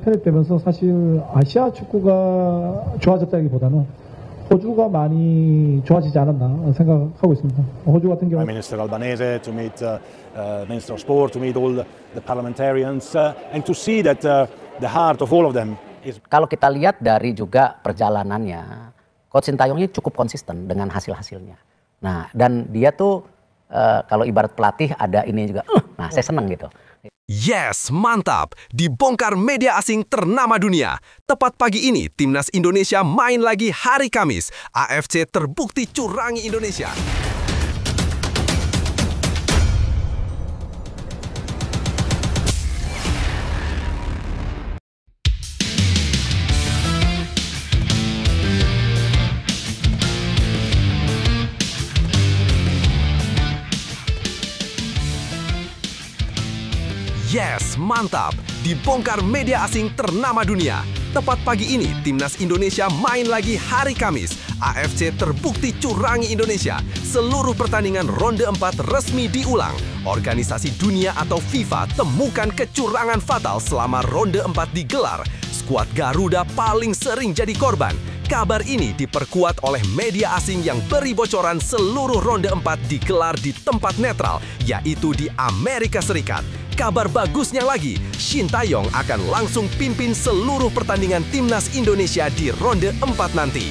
편입되면서 사실 아시아 축구가 좋아졌다기보다는 호주가 많이 좋아지지 않았나 생각하고 있습니다. 호주 같은 경우 Prime Minister Albanese to meet Minister of Sport, to meet all the parliamentarians and to see that the heart of all of them is. Kalau kita lihat dari juga perjalanannya, Coach Sintayong ini cukup konsisten dengan hasil-hasilnya. Nah, dan dia tuh kalau ibarat pelatih ada ini juga, nah saya senang gitu. Yes, mantap! Dibongkar media asing ternama dunia. Tepat pagi ini, Timnas Indonesia main lagi hari Kamis. AFC terbukti curangi Indonesia. Yes, mantap! Dibongkar media asing ternama dunia. Tepat pagi ini, Timnas Indonesia main lagi hari Kamis. AFC terbukti curangi Indonesia. Seluruh pertandingan ronde 4 resmi diulang. Organisasi dunia atau FIFA temukan kecurangan fatal selama ronde 4 digelar. Skuad Garuda paling sering jadi korban. Kabar ini diperkuat oleh media asing yang beri bocoran seluruh ronde 4 digelar di tempat netral, yaitu di Amerika Serikat. Kabar bagusnya lagi, Sintayong akan langsung pimpin seluruh pertandingan Timnas Indonesia di ronde 4 nanti.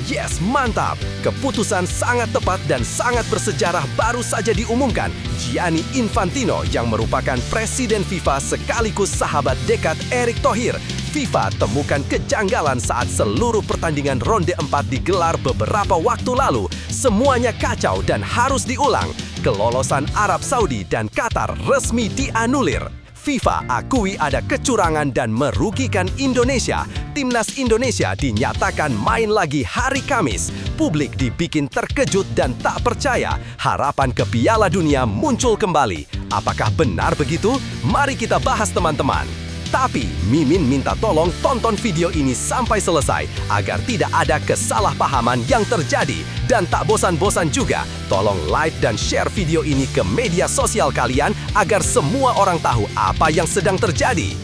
Yes, mantap! Keputusan sangat tepat dan sangat bersejarah baru saja diumumkan. Gianni Infantino yang merupakan Presiden FIFA sekaligus sahabat dekat Erick Thohir. FIFA temukan kejanggalan saat seluruh pertandingan ronde 4 digelar beberapa waktu lalu. Semuanya kacau dan harus diulang. Kelolosan Arab Saudi dan Qatar resmi dianulir. FIFA akui ada kecurangan dan merugikan Indonesia. Timnas Indonesia dinyatakan main lagi hari Kamis. Publik dibikin terkejut dan tak percaya. Harapan ke Piala Dunia muncul kembali. Apakah benar begitu? Mari kita bahas, teman-teman. Tapi Mimin minta tolong tonton video ini sampai selesai agar tidak ada kesalahpahaman yang terjadi. Dan tak bosan-bosan juga, tolong like dan share video ini ke media sosial kalian agar semua orang tahu apa yang sedang terjadi.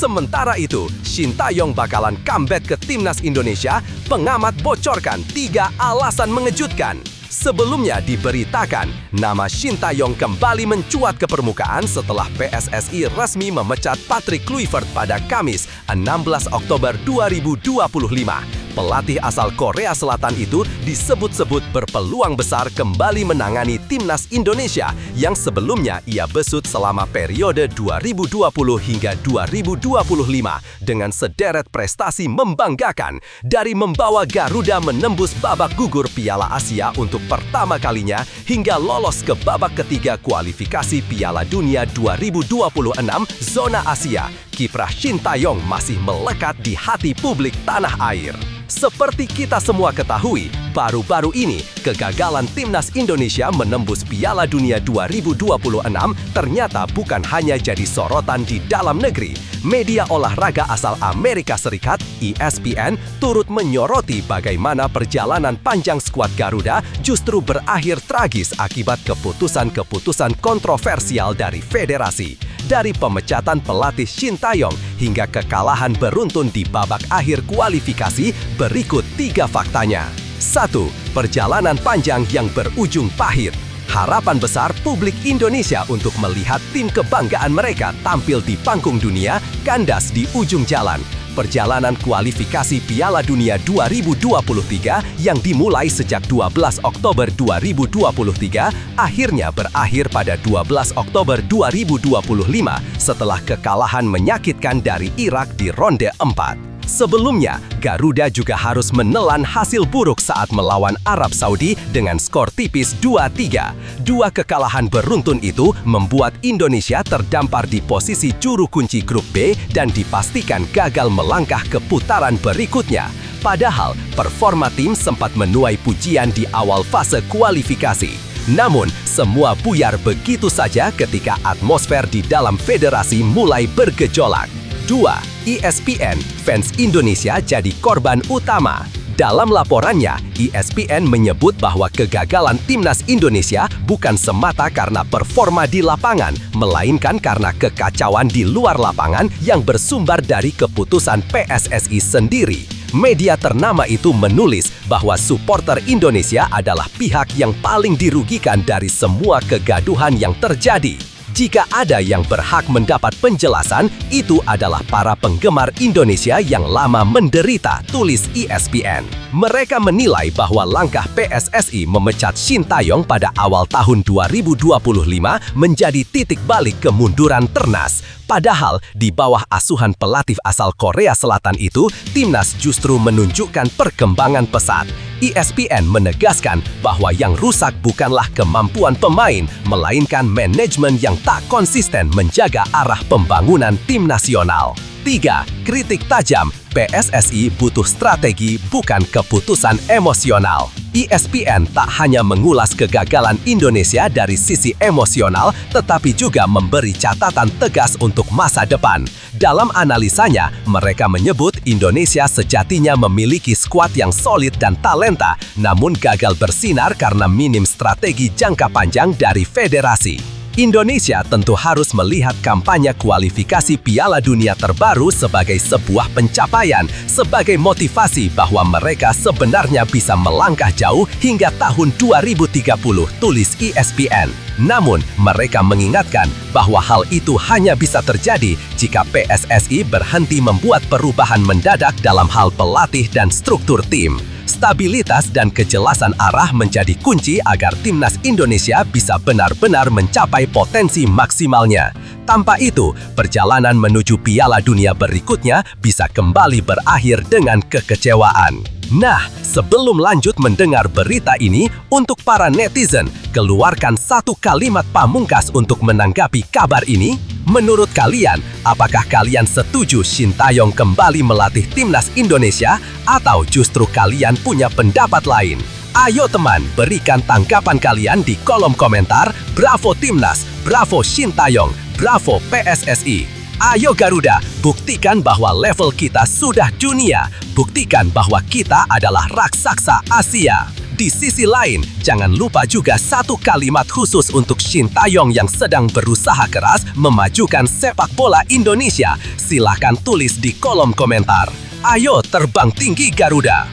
Sementara itu, Sintayong bakalan comeback ke Timnas Indonesia. Pengamat bocorkan 3 alasan mengejutkan. Sebelumnya diberitakan, nama Sintayong kembali mencuat ke permukaan setelah PSSI resmi memecat Patrick Kluivert pada Kamis, 16 Oktober 2025. Pelatih asal Korea Selatan itu disebut-sebut berpeluang besar kembali menangani Timnas Indonesia yang sebelumnya ia besut selama periode 2020 hingga 2025 dengan sederet prestasi membanggakan, dari membawa Garuda menembus babak gugur Piala Asia untuk pertama kalinya hingga lolos ke babak ketiga kualifikasi Piala Dunia 2026 zona Asia. Kiprah Sintayong masih melekat di hati publik tanah air. Seperti kita semua ketahui, baru-baru ini kegagalan Timnas Indonesia menembus Piala Dunia 2026 ternyata bukan hanya jadi sorotan di dalam negeri. Media olahraga asal Amerika Serikat, ESPN, turut menyoroti bagaimana perjalanan panjang skuad Garuda justru berakhir tragis akibat keputusan-keputusan kontroversial dari federasi. Dari pemecatan pelatih Sintayong hingga kekalahan beruntun di babak akhir kualifikasi, berikut 3 faktanya. 1. Perjalanan panjang yang berujung pahit. Harapan besar publik Indonesia untuk melihat tim kebanggaan mereka tampil di panggung dunia kandas di ujung jalan. Perjalanan kualifikasi Piala Dunia 2023 yang dimulai sejak 12 Oktober 2023 akhirnya berakhir pada 12 Oktober 2025 setelah kekalahan menyakitkan dari Irak di ronde 4. Sebelumnya, Garuda juga harus menelan hasil buruk saat melawan Arab Saudi dengan skor tipis 2-3. 2 kekalahan beruntun itu membuat Indonesia terdampar di posisi juru kunci grup B dan dipastikan gagal melangkah ke putaran berikutnya. Padahal, performa tim sempat menuai pujian di awal fase kualifikasi. Namun, semua buyar begitu saja ketika atmosfer di dalam federasi mulai bergejolak. 2. ESPN, fans Indonesia jadi korban utama. Dalam laporannya, ESPN menyebut bahwa kegagalan timnas Indonesia bukan semata karena performa di lapangan, melainkan karena kekacauan di luar lapangan yang bersumber dari keputusan PSSI sendiri. Media ternama itu menulis bahwa supporter Indonesia adalah pihak yang paling dirugikan dari semua kegaduhan yang terjadi. Jika ada yang berhak mendapat penjelasan, itu adalah para penggemar Indonesia yang lama menderita, tulis ESPN. Mereka menilai bahwa langkah PSSI memecat Shin Tae-yong pada awal tahun 2025 menjadi titik balik kemunduran Ternas. Padahal di bawah asuhan pelatih asal Korea Selatan itu, timnas justru menunjukkan perkembangan pesat. ESPN menegaskan bahwa yang rusak bukanlah kemampuan pemain, melainkan manajemen yang tak konsisten menjaga arah pembangunan tim nasional. 3. Kritik tajam, PSSI butuh strategi bukan keputusan emosional. ESPN tak hanya mengulas kegagalan Indonesia dari sisi emosional, tetapi juga memberi catatan tegas untuk masa depan. Dalam analisanya, mereka menyebut Indonesia sejatinya memiliki skuad yang solid dan talenta, namun gagal bersinar karena minim strategi jangka panjang dari federasi. Indonesia tentu harus melihat kampanye kualifikasi Piala Dunia terbaru sebagai sebuah pencapaian, sebagai motivasi bahwa mereka sebenarnya bisa melangkah jauh hingga tahun 2030, tulis ESPN. Namun, mereka mengingatkan bahwa hal itu hanya bisa terjadi jika PSSI berhenti membuat perubahan mendadak dalam hal pelatih dan struktur tim. Stabilitas dan kejelasan arah menjadi kunci agar timnas Indonesia bisa benar-benar mencapai potensi maksimalnya. Tanpa itu, perjalanan menuju Piala Dunia berikutnya bisa kembali berakhir dengan kekecewaan. Nah, sebelum lanjut mendengar berita ini, untuk para netizen, keluarkan satu kalimat pamungkas untuk menanggapi kabar ini. Menurut kalian, apakah kalian setuju Shin Tae-yong kembali melatih timnas Indonesia atau justru kalian punya pendapat lain? Ayo teman, berikan tanggapan kalian di kolom komentar. Bravo Timnas, bravo Shin Tae-yong, bravo PSSI. Ayo Garuda, buktikan bahwa level kita sudah dunia. Buktikan bahwa kita adalah raksasa Asia. Di sisi lain, jangan lupa juga satu kalimat khusus untuk Shin Tae-yong yang sedang berusaha keras memajukan sepak bola Indonesia. Silahkan tulis di kolom komentar. Ayo terbang tinggi Garuda!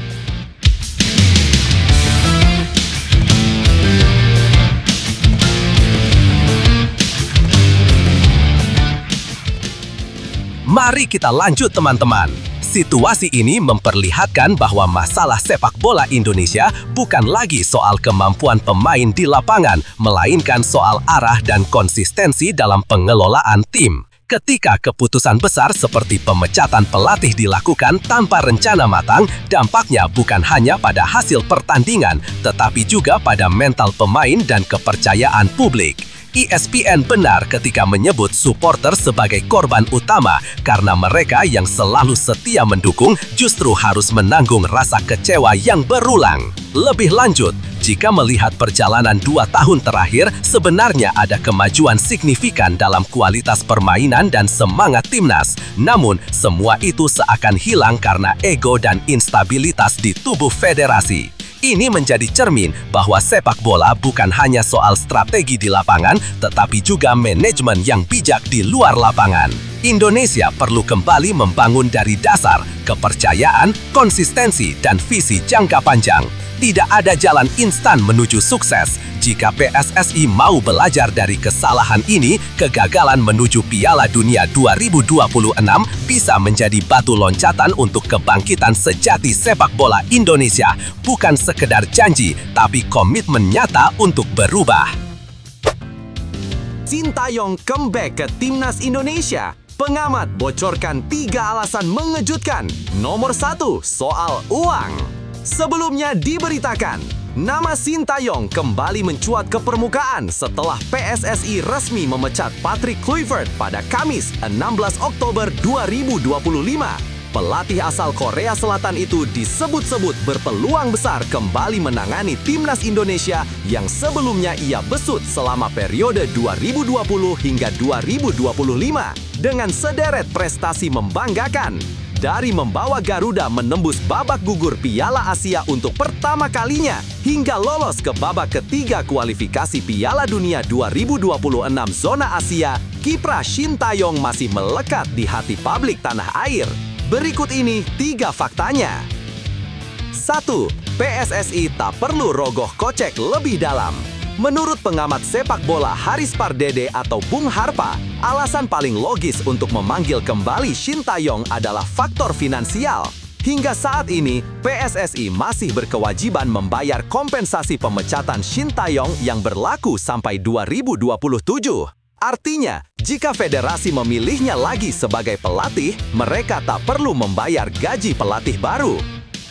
Mari kita lanjut teman-teman. Situasi ini memperlihatkan bahwa masalah sepak bola Indonesia bukan lagi soal kemampuan pemain di lapangan, melainkan soal arah dan konsistensi dalam pengelolaan tim. Ketika keputusan besar seperti pemecatan pelatih dilakukan tanpa rencana matang, dampaknya bukan hanya pada hasil pertandingan, tetapi juga pada mental pemain dan kepercayaan publik. ESPN benar ketika menyebut supporter sebagai korban utama karena mereka yang selalu setia mendukung justru harus menanggung rasa kecewa yang berulang. Lebih lanjut, jika melihat perjalanan 2 tahun terakhir, sebenarnya ada kemajuan signifikan dalam kualitas permainan dan semangat timnas. Namun, semua itu seakan hilang karena ego dan instabilitas di tubuh federasi. Ini menjadi cermin bahwa sepak bola bukan hanya soal strategi di lapangan, tetapi juga manajemen yang bijak di luar lapangan. Indonesia perlu kembali membangun dari dasar, kepercayaan, konsistensi, dan visi jangka panjang. Tidak ada jalan instan menuju sukses. Jika PSSI mau belajar dari kesalahan ini, kegagalan menuju Piala Dunia 2026 bisa menjadi batu loncatan untuk kebangkitan sejati sepak bola Indonesia. Bukan sekedar janji, tapi komitmen nyata untuk berubah. Shin Tae-yong comeback ke timnas Indonesia. Pengamat bocorkan 3 alasan mengejutkan. Nomor 1, soal uang. Sebelumnya diberitakan, nama Shin Tae-yong kembali mencuat ke permukaan setelah PSSI resmi memecat Patrick Kluivert pada Kamis 16 Oktober 2025. Pelatih asal Korea Selatan itu disebut-sebut berpeluang besar kembali menangani timnas Indonesia yang sebelumnya ia besut selama periode 2020 hingga 2025 dengan sederet prestasi membanggakan. Dari membawa Garuda menembus babak gugur Piala Asia untuk pertama kalinya, hingga lolos ke babak ketiga kualifikasi Piala Dunia 2026 zona Asia, kiprah Shin Tae-yong masih melekat di hati publik tanah air. Berikut ini 3 faktanya. 1. PSSI tak perlu rogoh kocek lebih dalam. Menurut pengamat sepak bola Haris Pardede atau Bung Harpa, alasan paling logis untuk memanggil kembali Shin Tae-yong adalah faktor finansial. Hingga saat ini, PSSI masih berkewajiban membayar kompensasi pemecatan Shin Tae-yong yang berlaku sampai 2027. Artinya, jika federasi memilihnya lagi sebagai pelatih, mereka tak perlu membayar gaji pelatih baru.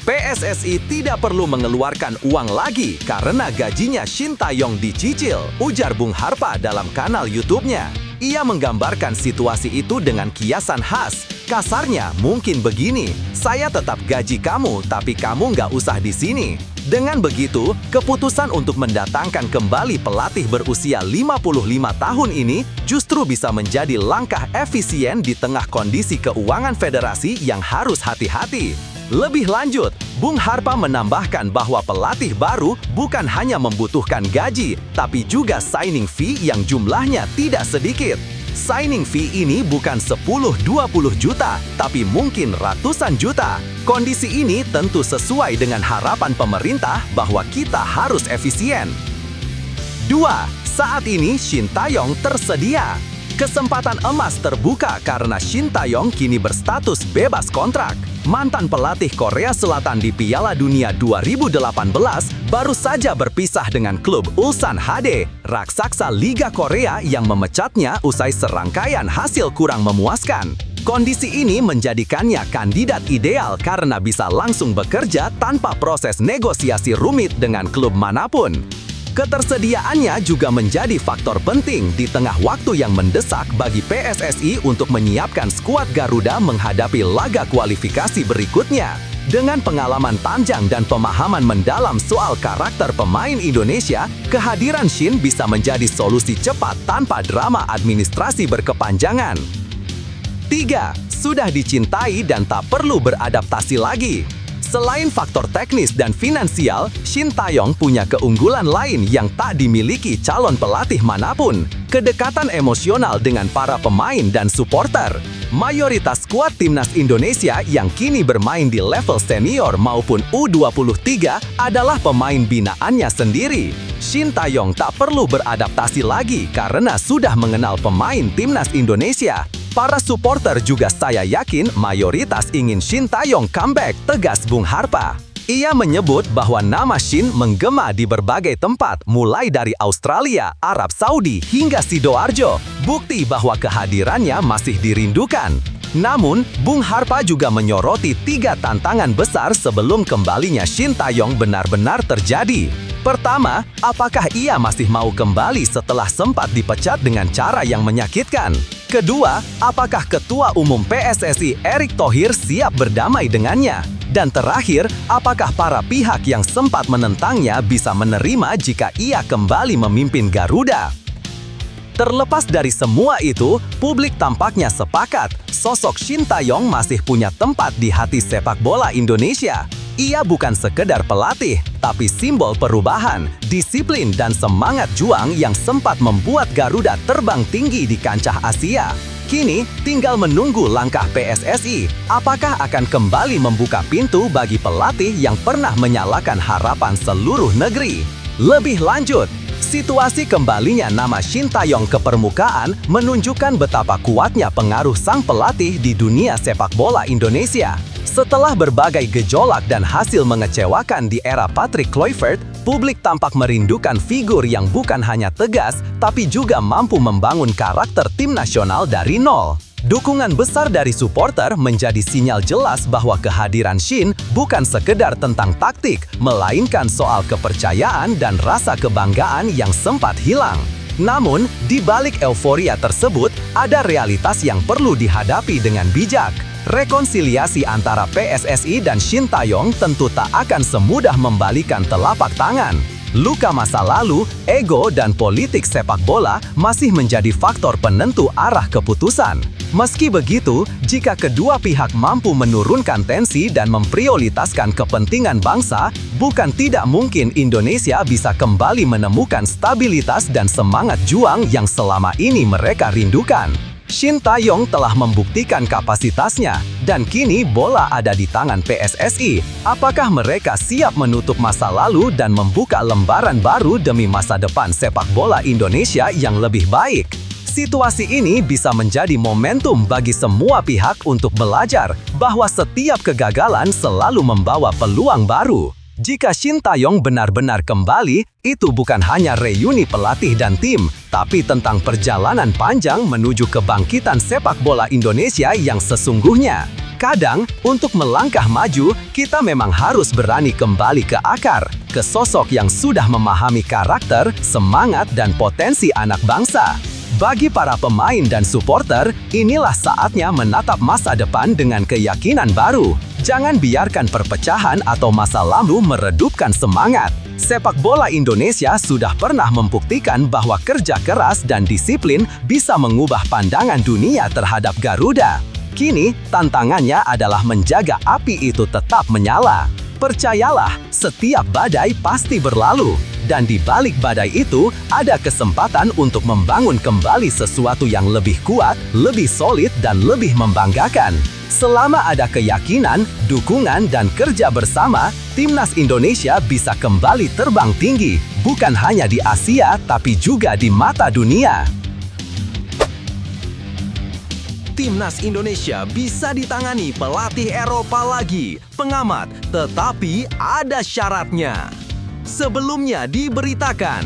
PSSI tidak perlu mengeluarkan uang lagi karena gajinya Shin Tae-yong dicicil, ujar Bung Harpa dalam kanal YouTube-nya. Ia menggambarkan situasi itu dengan kiasan khas. Kasarnya mungkin begini, saya tetap gaji kamu, tapi kamu nggak usah di sini. Dengan begitu, keputusan untuk mendatangkan kembali pelatih berusia 55 tahun ini justru bisa menjadi langkah efisien di tengah kondisi keuangan federasi yang harus hati-hati. Lebih lanjut, Bung Harpa menambahkan bahwa pelatih baru bukan hanya membutuhkan gaji, tapi juga signing fee yang jumlahnya tidak sedikit. Signing fee ini bukan 10-20 juta, tapi mungkin ratusan juta. Kondisi ini tentu sesuai dengan harapan pemerintah bahwa kita harus efisien. 2. Saat ini Shin Tae-yong tersedia. Kesempatan emas terbuka karena Shin Tae-yong kini berstatus bebas kontrak. Mantan pelatih Korea Selatan di Piala Dunia 2018 baru saja berpisah dengan klub Ulsan HD, raksasa Liga Korea yang memecatnya usai serangkaian hasil kurang memuaskan. Kondisi ini menjadikannya kandidat ideal karena bisa langsung bekerja tanpa proses negosiasi rumit dengan klub manapun. Ketersediaannya juga menjadi faktor penting di tengah waktu yang mendesak bagi PSSI untuk menyiapkan skuad Garuda menghadapi laga kualifikasi berikutnya. Dengan pengalaman panjang dan pemahaman mendalam soal karakter pemain Indonesia, kehadiran Shin bisa menjadi solusi cepat tanpa drama administrasi berkepanjangan. 3. Sudah dicintai dan tak perlu beradaptasi lagi. Selain faktor teknis dan finansial, Shin Tae-yong punya keunggulan lain yang tak dimiliki calon pelatih manapun. Kedekatan emosional dengan para pemain dan supporter. Mayoritas skuad timnas Indonesia yang kini bermain di level senior maupun U23 adalah pemain binaannya sendiri. Shin Tae-yong tak perlu beradaptasi lagi karena sudah mengenal pemain timnas Indonesia. Para supporter juga saya yakin mayoritas ingin Shin Tae-yong comeback, tegas Bung Harpa. Ia menyebut bahwa nama Shin menggema di berbagai tempat, mulai dari Australia, Arab Saudi, hingga Sidoarjo. Bukti bahwa kehadirannya masih dirindukan. Namun, Bung Harpa juga menyoroti 3 tantangan besar sebelum kembalinya Shin Tae-yong benar-benar terjadi. Pertama, apakah ia masih mau kembali setelah sempat dipecat dengan cara yang menyakitkan? Kedua, apakah Ketua Umum PSSI Erick Thohir siap berdamai dengannya? Dan terakhir, apakah para pihak yang sempat menentangnya bisa menerima jika ia kembali memimpin Garuda? Terlepas dari semua itu, publik tampaknya sepakat sosok Shin Tae-yong masih punya tempat di hati sepak bola Indonesia. Ia bukan sekedar pelatih, tapi simbol perubahan, disiplin, dan semangat juang yang sempat membuat Garuda terbang tinggi di kancah Asia. Kini, tinggal menunggu langkah PSSI. Apakah akan kembali membuka pintu bagi pelatih yang pernah menyalakan harapan seluruh negeri? Lebih lanjut, situasi kembalinya nama Shin Tae-yong ke permukaan menunjukkan betapa kuatnya pengaruh sang pelatih di dunia sepak bola Indonesia. Setelah berbagai gejolak dan hasil mengecewakan di era Patrick Kluivert, publik tampak merindukan figur yang bukan hanya tegas, tapi juga mampu membangun karakter tim nasional dari nol. Dukungan besar dari supporter menjadi sinyal jelas bahwa kehadiran Shin bukan sekedar tentang taktik, melainkan soal kepercayaan dan rasa kebanggaan yang sempat hilang. Namun, di balik euforia tersebut, ada realitas yang perlu dihadapi dengan bijak. Rekonsiliasi antara PSSI dan Shin Tae-yong tentu tak akan semudah membalikan telapak tangan. Luka masa lalu, ego, dan politik sepak bola masih menjadi faktor penentu arah keputusan. Meski begitu, jika kedua pihak mampu menurunkan tensi dan memprioritaskan kepentingan bangsa, bukan tidak mungkin Indonesia bisa kembali menemukan stabilitas dan semangat juang yang selama ini mereka rindukan. Shin Tae-yong telah membuktikan kapasitasnya, dan kini bola ada di tangan PSSI. Apakah mereka siap menutup masa lalu dan membuka lembaran baru demi masa depan sepak bola Indonesia yang lebih baik? Situasi ini bisa menjadi momentum bagi semua pihak untuk belajar bahwa setiap kegagalan selalu membawa peluang baru. Jika Shin Tae-yong benar-benar kembali, itu bukan hanya reuni pelatih dan tim, tapi tentang perjalanan panjang menuju kebangkitan sepak bola Indonesia yang sesungguhnya. Kadang, untuk melangkah maju, kita memang harus berani kembali ke akar, ke sosok yang sudah memahami karakter, semangat, dan potensi anak bangsa. Bagi para pemain dan supporter, inilah saatnya menatap masa depan dengan keyakinan baru. Jangan biarkan perpecahan atau masa lalu meredupkan semangat. Sepak bola Indonesia sudah pernah membuktikan bahwa kerja keras dan disiplin bisa mengubah pandangan dunia terhadap Garuda. Kini, tantangannya adalah menjaga api itu tetap menyala. Percayalah, setiap badai pasti berlalu. Dan di balik badai itu, ada kesempatan untuk membangun kembali sesuatu yang lebih kuat, lebih solid, dan lebih membanggakan. Selama ada keyakinan, dukungan, dan kerja bersama, Timnas Indonesia bisa kembali terbang tinggi, bukan hanya di Asia, tapi juga di mata dunia. Timnas Indonesia bisa ditangani pelatih Eropa lagi, pengamat, tetapi ada syaratnya. Sebelumnya diberitakan,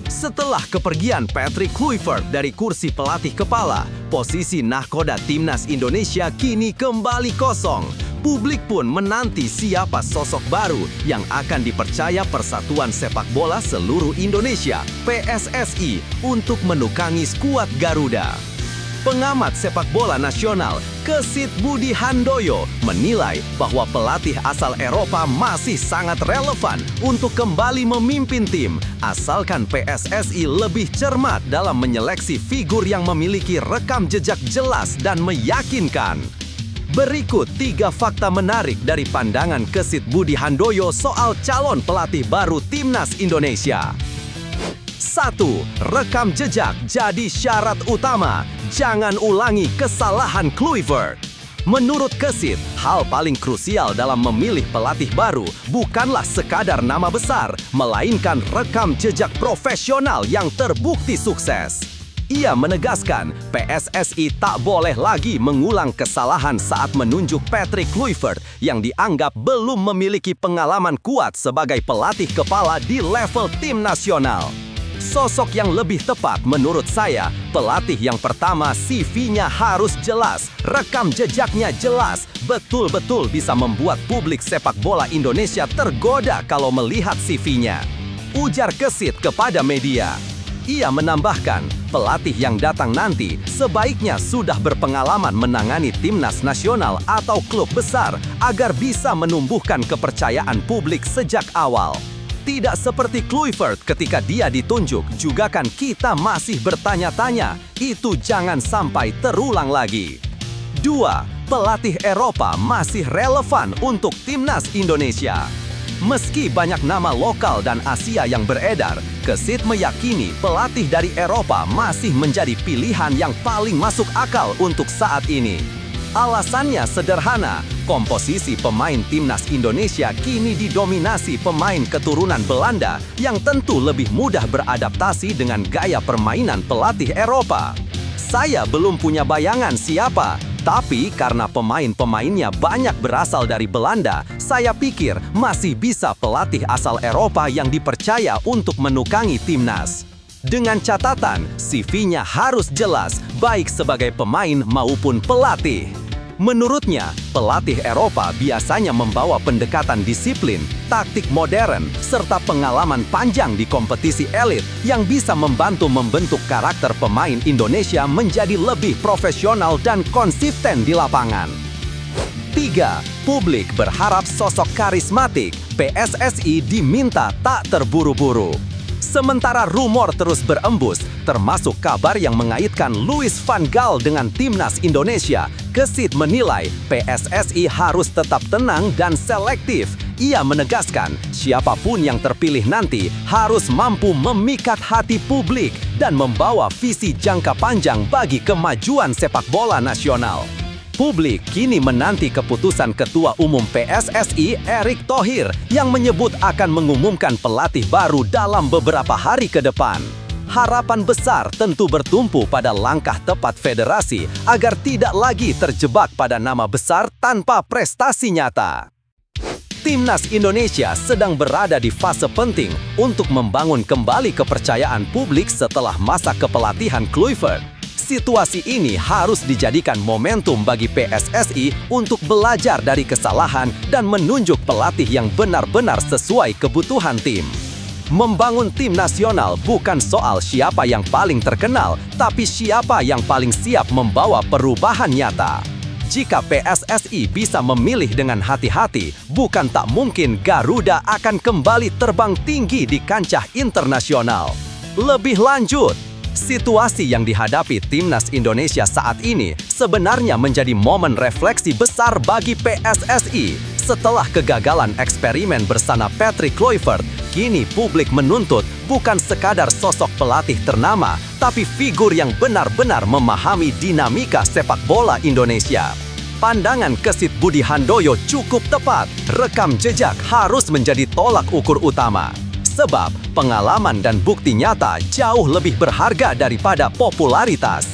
setelah kepergian Patrick Kluivert dari kursi pelatih kepala, posisi nahkoda Timnas Indonesia kini kembali kosong. Publik pun menanti siapa sosok baru yang akan dipercaya Persatuan Sepak Bola Seluruh Indonesia, PSSI, untuk menukangi skuad Garuda. Pengamat sepak bola nasional, Kesit Budi Handoyo, menilai bahwa pelatih asal Eropa masih sangat relevan untuk kembali memimpin tim, asalkan PSSI lebih cermat dalam menyeleksi figur yang memiliki rekam jejak jelas dan meyakinkan. Berikut 3 fakta menarik dari pandangan Kesit Budi Handoyo soal calon pelatih baru Timnas Indonesia. 1. Rekam jejak jadi syarat utama. Jangan ulangi kesalahan Kluivert. Menurut Kesit, hal paling krusial dalam memilih pelatih baru bukanlah sekadar nama besar, melainkan rekam jejak profesional yang terbukti sukses. Ia menegaskan, PSSI tak boleh lagi mengulang kesalahan saat menunjuk Patrick Kluivert yang dianggap belum memiliki pengalaman kuat sebagai pelatih kepala di level tim nasional. Sosok yang lebih tepat menurut saya, pelatih yang pertama CV-nya harus jelas, rekam jejaknya jelas, betul-betul bisa membuat publik sepak bola Indonesia tergoda kalau melihat CV-nya. Ujar Kesit kepada media. Ia menambahkan, pelatih yang datang nanti sebaiknya sudah berpengalaman menangani timnas nasional atau klub besar agar bisa menumbuhkan kepercayaan publik sejak awal. Tidak seperti Kluivert ketika dia ditunjuk, juga kan kita masih bertanya-tanya, itu jangan sampai terulang lagi. 2. Pelatih Eropa masih relevan untuk Timnas Indonesia. Meski banyak nama lokal dan Asia yang beredar, Kesit meyakini pelatih dari Eropa masih menjadi pilihan yang paling masuk akal untuk saat ini. Alasannya sederhana, komposisi pemain Timnas Indonesia kini didominasi pemain keturunan Belanda yang tentu lebih mudah beradaptasi dengan gaya permainan pelatih Eropa. Saya belum punya bayangan siapa, tapi karena pemain-pemainnya banyak berasal dari Belanda, saya pikir masih bisa pelatih asal Eropa yang dipercaya untuk menukangi timnas. Dengan catatan, CV-nya harus jelas, baik sebagai pemain maupun pelatih. Menurutnya, pelatih Eropa biasanya membawa pendekatan disiplin, taktik modern, serta pengalaman panjang di kompetisi elit yang bisa membantu membentuk karakter pemain Indonesia menjadi lebih profesional dan konsisten di lapangan. 3. Publik berharap sosok karismatik, PSSI diminta tak terburu-buru. Sementara rumor terus berembus, termasuk kabar yang mengaitkan Louis van Gaal dengan timnas Indonesia, Gesit menilai PSSI harus tetap tenang dan selektif. Ia menegaskan, siapapun yang terpilih nanti harus mampu memikat hati publik dan membawa visi jangka panjang bagi kemajuan sepak bola nasional. Publik kini menanti keputusan Ketua Umum PSSI Erick Thohir yang menyebut akan mengumumkan pelatih baru dalam beberapa hari ke depan. Harapan besar tentu bertumpu pada langkah tepat federasi agar tidak lagi terjebak pada nama besar tanpa prestasi nyata. Timnas Indonesia sedang berada di fase penting untuk membangun kembali kepercayaan publik setelah masa kepelatihan Kluivert. Situasi ini harus dijadikan momentum bagi PSSI untuk belajar dari kesalahan dan menunjuk pelatih yang benar-benar sesuai kebutuhan tim. Membangun tim nasional bukan soal siapa yang paling terkenal, tapi siapa yang paling siap membawa perubahan nyata. Jika PSSI bisa memilih dengan hati-hati, bukan tak mungkin Garuda akan kembali terbang tinggi di kancah internasional. Lebih lanjut, situasi yang dihadapi timnas Indonesia saat ini sebenarnya menjadi momen refleksi besar bagi PSSI. Setelah kegagalan eksperimen bersama Patrick Kluivert, kini publik menuntut bukan sekadar sosok pelatih ternama, tapi figur yang benar-benar memahami dinamika sepak bola Indonesia. Pandangan Gesit Budi Handoyo cukup tepat, rekam jejak harus menjadi tolak ukur utama. Sebab pengalaman dan bukti nyata jauh lebih berharga daripada popularitas.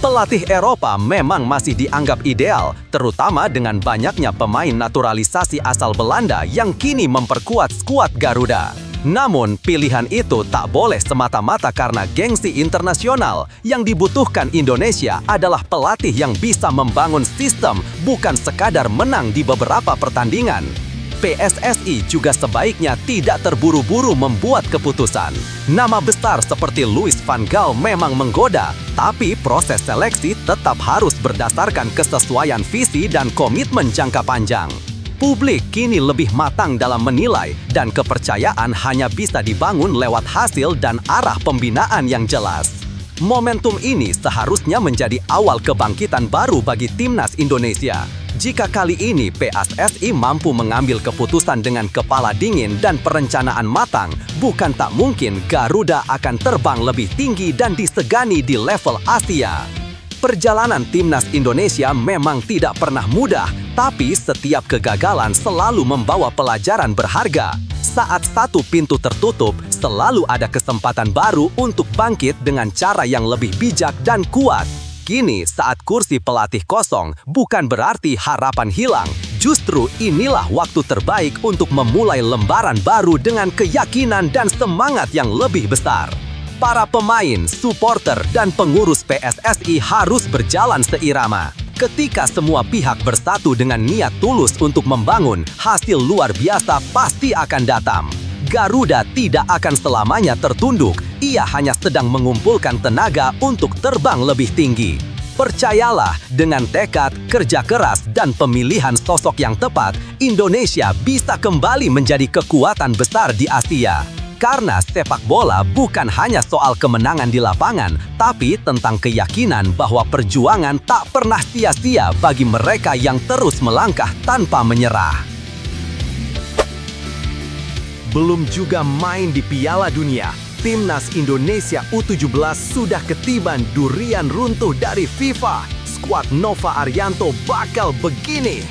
Pelatih Eropa memang masih dianggap ideal, terutama dengan banyaknya pemain naturalisasi asal Belanda yang kini memperkuat skuad Garuda. Namun, pilihan itu tak boleh semata-mata karena gengsi internasional. Yang dibutuhkan Indonesia adalah pelatih yang bisa membangun sistem, bukan sekadar menang di beberapa pertandingan. PSSI juga sebaiknya tidak terburu-buru membuat keputusan. Nama besar seperti Louis van Gaal memang menggoda, tapi proses seleksi tetap harus berdasarkan kesesuaian visi dan komitmen jangka panjang. Publik kini lebih matang dalam menilai, dan kepercayaan hanya bisa dibangun lewat hasil dan arah pembinaan yang jelas. Momentum ini seharusnya menjadi awal kebangkitan baru bagi timnas Indonesia. Jika kali ini PSSI mampu mengambil keputusan dengan kepala dingin dan perencanaan matang, bukan tak mungkin Garuda akan terbang lebih tinggi dan disegani di level Asia. Perjalanan timnas Indonesia memang tidak pernah mudah, tapi setiap kegagalan selalu membawa pelajaran berharga. Saat satu pintu tertutup, selalu ada kesempatan baru untuk bangkit dengan cara yang lebih bijak dan kuat. Kini, saat kursi pelatih kosong, bukan berarti harapan hilang. Justru inilah waktu terbaik untuk memulai lembaran baru dengan keyakinan dan semangat yang lebih besar. Para pemain, supporter, dan pengurus PSSI harus berjalan seirama. Ketika semua pihak bersatu dengan niat tulus untuk membangun, hasil luar biasa pasti akan datang. Garuda tidak akan selamanya tertunduk, ia hanya sedang mengumpulkan tenaga untuk terbang lebih tinggi. Percayalah, dengan tekad, kerja keras, dan pemilihan sosok yang tepat, Indonesia bisa kembali menjadi kekuatan besar di Asia. Karena sepak bola bukan hanya soal kemenangan di lapangan, tapi tentang keyakinan bahwa perjuangan tak pernah sia-sia bagi mereka yang terus melangkah tanpa menyerah. Belum juga main di Piala Dunia, Timnas Indonesia U17 sudah ketiban durian runtuh dari FIFA. Skuad Nova Arianto bakal begini.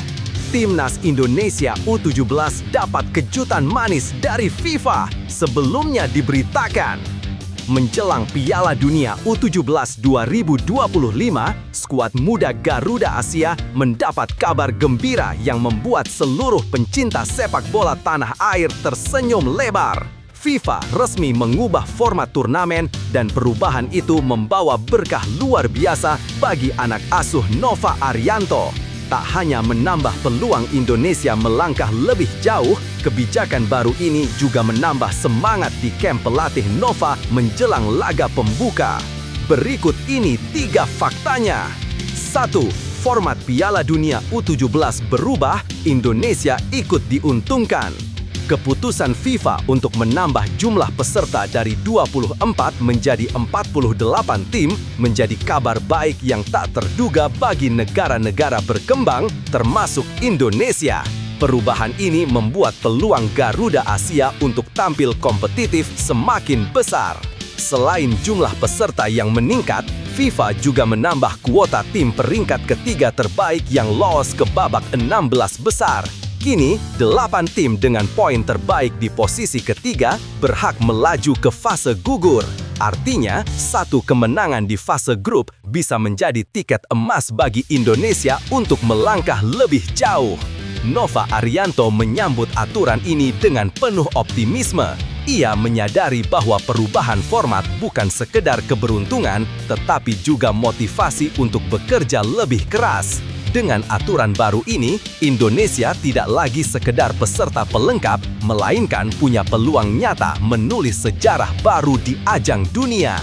Timnas Indonesia U17 dapat kejutan manis dari FIFA. Sebelumnya diberitakan, menjelang Piala Dunia U17 2025, skuad muda Garuda Asia mendapat kabar gembira yang membuat seluruh pencinta sepak bola tanah air tersenyum lebar. FIFA resmi mengubah format turnamen dan perubahan itu membawa berkah luar biasa bagi anak asuh Nova Arianto. Tak hanya menambah peluang Indonesia melangkah lebih jauh, kebijakan baru ini juga menambah semangat di kamp pelatih Nova menjelang laga pembuka. Berikut ini 3 faktanya. 1. Format Piala Dunia U17 berubah, Indonesia ikut diuntungkan. Keputusan FIFA untuk menambah jumlah peserta dari 24 menjadi 48 tim menjadi kabar baik yang tak terduga bagi negara-negara berkembang, termasuk Indonesia. Perubahan ini membuat peluang Garuda Asia untuk tampil kompetitif semakin besar. Selain jumlah peserta yang meningkat, FIFA juga menambah kuota tim peringkat ketiga terbaik yang lolos ke babak 16 besar. Kini, 8 tim dengan poin terbaik di posisi ketiga berhak melaju ke fase gugur. Artinya, satu kemenangan di fase grup bisa menjadi tiket emas bagi Indonesia untuk melangkah lebih jauh. Nova Arianto menyambut aturan ini dengan penuh optimisme. Ia menyadari bahwa perubahan format bukan sekedar keberuntungan, tetapi juga motivasi untuk bekerja lebih keras. Dengan aturan baru ini, Indonesia tidak lagi sekedar peserta pelengkap, melainkan punya peluang nyata menulis sejarah baru di ajang dunia.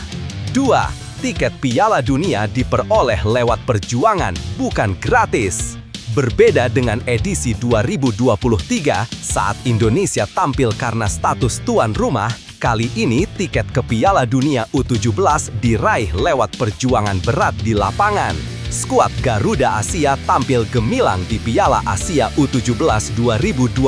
2. Tiket Piala Dunia diperoleh lewat perjuangan, bukan gratis. Berbeda dengan edisi 2023, saat Indonesia tampil karena status tuan rumah, kali ini tiket ke Piala Dunia U17 diraih lewat perjuangan berat di lapangan. Skuad Garuda Asia tampil gemilang di Piala Asia U17 2025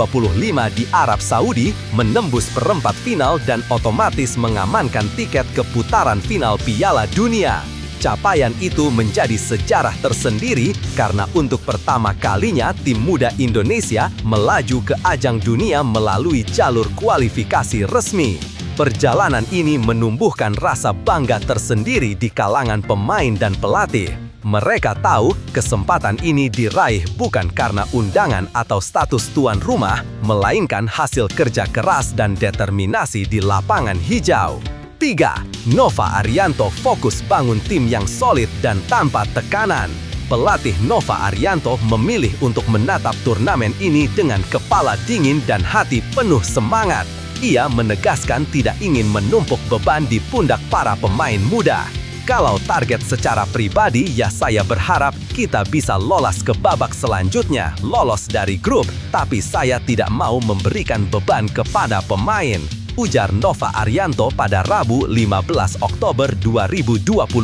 di Arab Saudi, menembus perempat final dan otomatis mengamankan tiket ke putaran final Piala Dunia. Capaian itu menjadi sejarah tersendiri karena untuk pertama kalinya tim muda Indonesia melaju ke ajang dunia melalui jalur kualifikasi resmi. Perjalanan ini menumbuhkan rasa bangga tersendiri di kalangan pemain dan pelatih. Mereka tahu kesempatan ini diraih bukan karena undangan atau status tuan rumah, melainkan hasil kerja keras dan determinasi di lapangan hijau. 3. Nova Arianto fokus bangun tim yang solid dan tanpa tekanan. Pelatih Nova Arianto memilih untuk menatap turnamen ini dengan kepala dingin dan hati penuh semangat. Ia menegaskan tidak ingin menumpuk beban di pundak para pemain muda. Kalau target secara pribadi, ya saya berharap kita bisa lolos ke babak selanjutnya, lolos dari grup, tapi saya tidak mau memberikan beban kepada pemain, ujar Nova Arianto pada Rabu 15 Oktober 2025.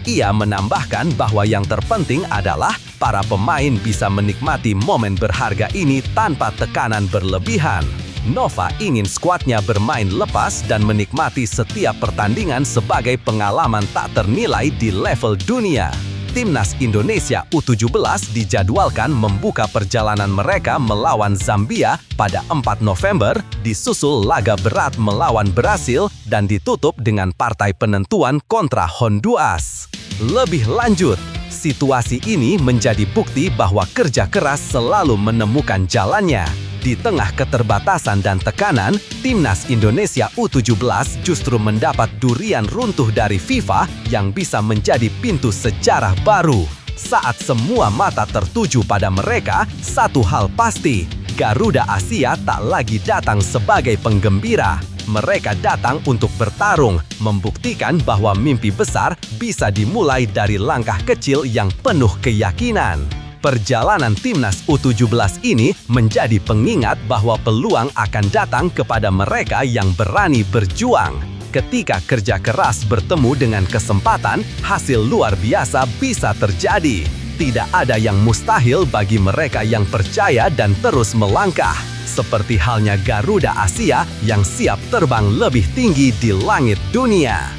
Ia menambahkan bahwa yang terpenting adalah para pemain bisa menikmati momen berharga ini tanpa tekanan berlebihan. Nova ingin skuadnya bermain lepas dan menikmati setiap pertandingan sebagai pengalaman tak ternilai di level dunia. Timnas Indonesia U17 dijadwalkan membuka perjalanan mereka melawan Zambia pada 4 November, disusul laga berat melawan Brasil dan ditutup dengan partai penentuan kontra Honduras. Lebih lanjut, situasi ini menjadi bukti bahwa kerja keras selalu menemukan jalannya. Di tengah keterbatasan dan tekanan, Timnas Indonesia U17 justru mendapat durian runtuh dari FIFA yang bisa menjadi pintu sejarah baru. Saat semua mata tertuju pada mereka, satu hal pasti, Garuda Asia tak lagi datang sebagai penggembira. Mereka datang untuk bertarung, membuktikan bahwa mimpi besar bisa dimulai dari langkah kecil yang penuh keyakinan. Perjalanan Timnas U17 ini menjadi pengingat bahwa peluang akan datang kepada mereka yang berani berjuang. Ketika kerja keras bertemu dengan kesempatan, hasil luar biasa bisa terjadi. Tidak ada yang mustahil bagi mereka yang percaya dan terus melangkah. Seperti halnya Garuda Asia yang siap terbang lebih tinggi di langit dunia.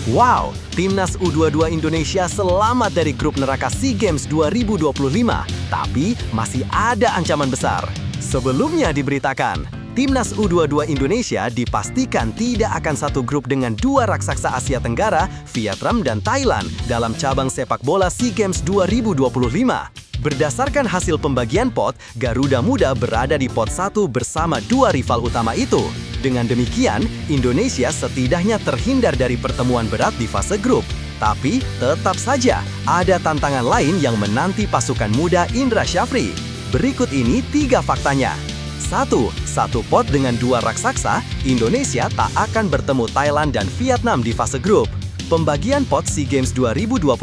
Wow, Timnas U22 Indonesia selamat dari grup neraka SEA Games 2025, tapi masih ada ancaman besar. Sebelumnya diberitakan, Timnas U22 Indonesia dipastikan tidak akan satu grup dengan dua raksasa Asia Tenggara, Vietnam dan Thailand, dalam cabang sepak bola SEA Games 2025. Berdasarkan hasil pembagian pot, Garuda Muda berada di pot 1 bersama dua rival utama itu. Dengan demikian, Indonesia setidaknya terhindar dari pertemuan berat di fase grup. Tapi, tetap saja, ada tantangan lain yang menanti pasukan muda Indra Syafri. Berikut ini 3 faktanya. 1. Satu pot dengan dua raksasa, Indonesia tak akan bertemu Thailand dan Vietnam di fase grup. Pembagian pot SEA Games 2025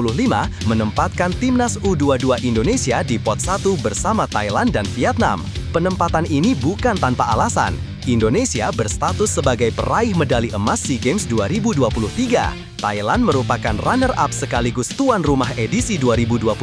menempatkan timnas U22 Indonesia di pot 1 bersama Thailand dan Vietnam. Penempatan ini bukan tanpa alasan. Indonesia berstatus sebagai peraih medali emas SEA Games 2023. Thailand merupakan runner-up sekaligus tuan rumah edisi 2025,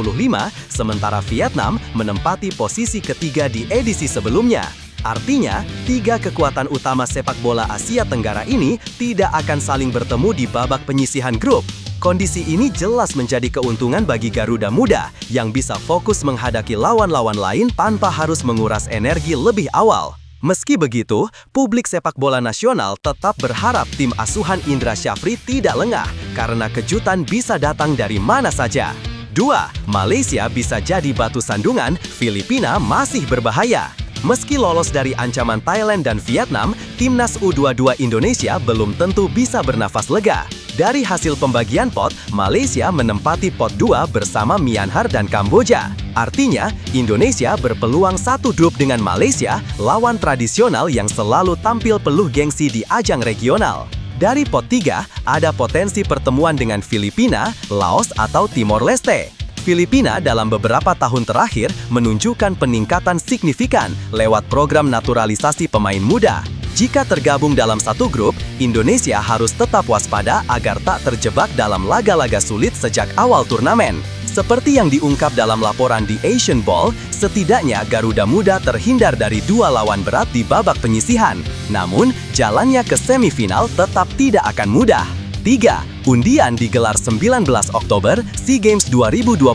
sementara Vietnam menempati posisi ketiga di edisi sebelumnya. Artinya, 3 kekuatan utama sepak bola Asia Tenggara ini tidak akan saling bertemu di babak penyisihan grup. Kondisi ini jelas menjadi keuntungan bagi Garuda Muda yang bisa fokus menghadapi lawan-lawan lain tanpa harus menguras energi lebih awal. Meski begitu, publik sepak bola nasional tetap berharap tim asuhan Indra Syafri tidak lengah karena kejutan bisa datang dari mana saja. 2. Malaysia bisa jadi batu sandungan, Filipina masih berbahaya. Meski lolos dari ancaman Thailand dan Vietnam, timnas U22 Indonesia belum tentu bisa bernafas lega. Dari hasil pembagian pot, Malaysia menempati pot 2 bersama Myanmar dan Kamboja. Artinya, Indonesia berpeluang satu grup dengan Malaysia, lawan tradisional yang selalu tampil penuh gengsi di ajang regional. Dari pot 3, ada potensi pertemuan dengan Filipina, Laos, atau Timor Leste. Filipina dalam beberapa tahun terakhir menunjukkan peningkatan signifikan lewat program naturalisasi pemain muda. Jika tergabung dalam satu grup, Indonesia harus tetap waspada agar tak terjebak dalam laga-laga sulit sejak awal turnamen. Seperti yang diungkap dalam laporan di Asian Ball, setidaknya Garuda Muda terhindar dari 2 lawan berat di babak penyisihan. Namun, jalannya ke semifinal tetap tidak akan mudah. 3. Undian digelar 19 Oktober, SEA Games 2025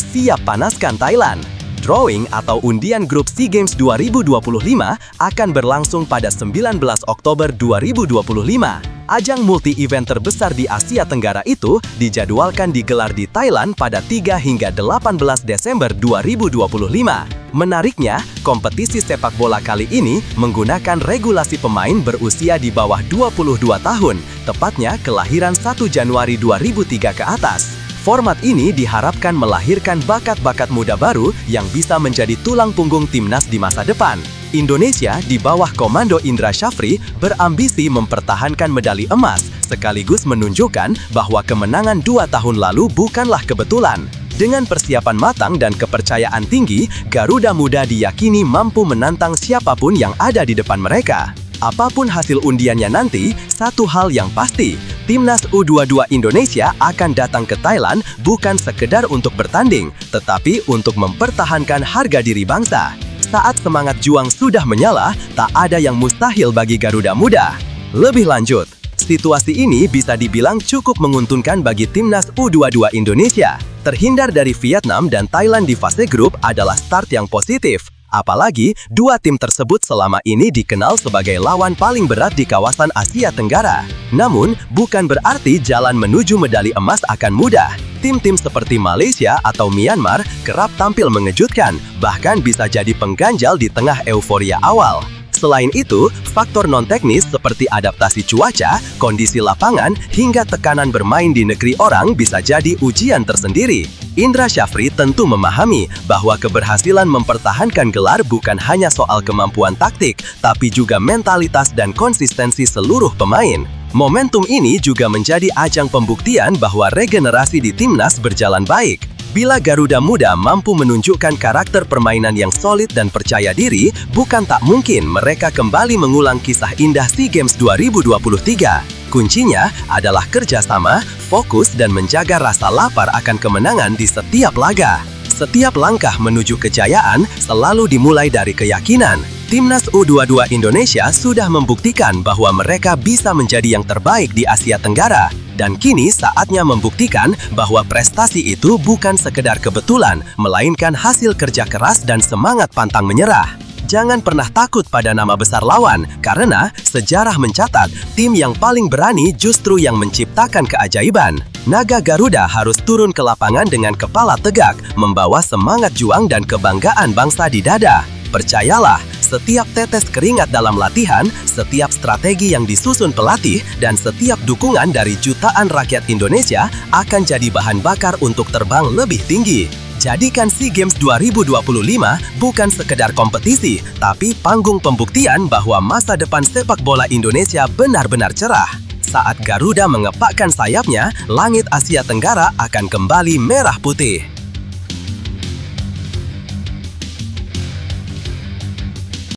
siap panaskan Thailand. Drawing atau undian grup SEA Games 2025 akan berlangsung pada 19 Oktober 2025. Ajang multi-event terbesar di Asia Tenggara itu dijadwalkan digelar di Thailand pada 3 hingga 18 Desember 2025. Menariknya, kompetisi sepak bola kali ini menggunakan regulasi pemain berusia di bawah 22 tahun, tepatnya kelahiran 1 Januari 2003 ke atas. Format ini diharapkan melahirkan bakat-bakat muda baru yang bisa menjadi tulang punggung timnas di masa depan. Indonesia di bawah komando Indra Syafri berambisi mempertahankan medali emas, sekaligus menunjukkan bahwa kemenangan 2 tahun lalu bukanlah kebetulan. Dengan persiapan matang dan kepercayaan tinggi, Garuda Muda diyakini mampu menantang siapapun yang ada di depan mereka. Apapun hasil undiannya nanti, satu hal yang pasti, timnas U22 Indonesia akan datang ke Thailand bukan sekedar untuk bertanding, tetapi untuk mempertahankan harga diri bangsa. Saat semangat juang sudah menyala, tak ada yang mustahil bagi Garuda Muda. Lebih lanjut, situasi ini bisa dibilang cukup menguntungkan bagi timnas U22 Indonesia. Terhindar dari Vietnam dan Thailand di fase grup adalah start yang positif. Apalagi, 2 tim tersebut selama ini dikenal sebagai lawan paling berat di kawasan Asia Tenggara. Namun, bukan berarti jalan menuju medali emas akan mudah. Tim-tim seperti Malaysia atau Myanmar kerap tampil mengejutkan, bahkan bisa jadi pengganjal di tengah euforia awal. Selain itu, faktor non-teknis seperti adaptasi cuaca, kondisi lapangan, hingga tekanan bermain di negeri orang bisa jadi ujian tersendiri. Indra Syafri tentu memahami bahwa keberhasilan mempertahankan gelar bukan hanya soal kemampuan taktik, tapi juga mentalitas dan konsistensi seluruh pemain. Momentum ini juga menjadi ajang pembuktian bahwa regenerasi di timnas berjalan baik. Bila Garuda Muda mampu menunjukkan karakter permainan yang solid dan percaya diri, bukan tak mungkin mereka kembali mengulang kisah indah SEA Games 2023. Kuncinya adalah kerjasama, fokus, dan menjaga rasa lapar akan kemenangan di setiap laga. Setiap langkah menuju kejayaan selalu dimulai dari keyakinan. Timnas U22 Indonesia sudah membuktikan bahwa mereka bisa menjadi yang terbaik di Asia Tenggara. Dan kini saatnya membuktikan bahwa prestasi itu bukan sekedar kebetulan, melainkan hasil kerja keras dan semangat pantang menyerah. Jangan pernah takut pada nama besar lawan, karena sejarah mencatat tim yang paling berani justru yang menciptakan keajaiban. Naga Garuda harus turun ke lapangan dengan kepala tegak, membawa semangat juang dan kebanggaan bangsa di dada. Percayalah, setiap tetes keringat dalam latihan, setiap strategi yang disusun pelatih, dan setiap dukungan dari jutaan rakyat Indonesia akan jadi bahan bakar untuk terbang lebih tinggi. Jadikan SEA Games 2025 bukan sekedar kompetisi, tapi panggung pembuktian bahwa masa depan sepak bola Indonesia benar-benar cerah. saat Garuda mengepakkan sayapnya, langit Asia Tenggara akan kembali merah putih.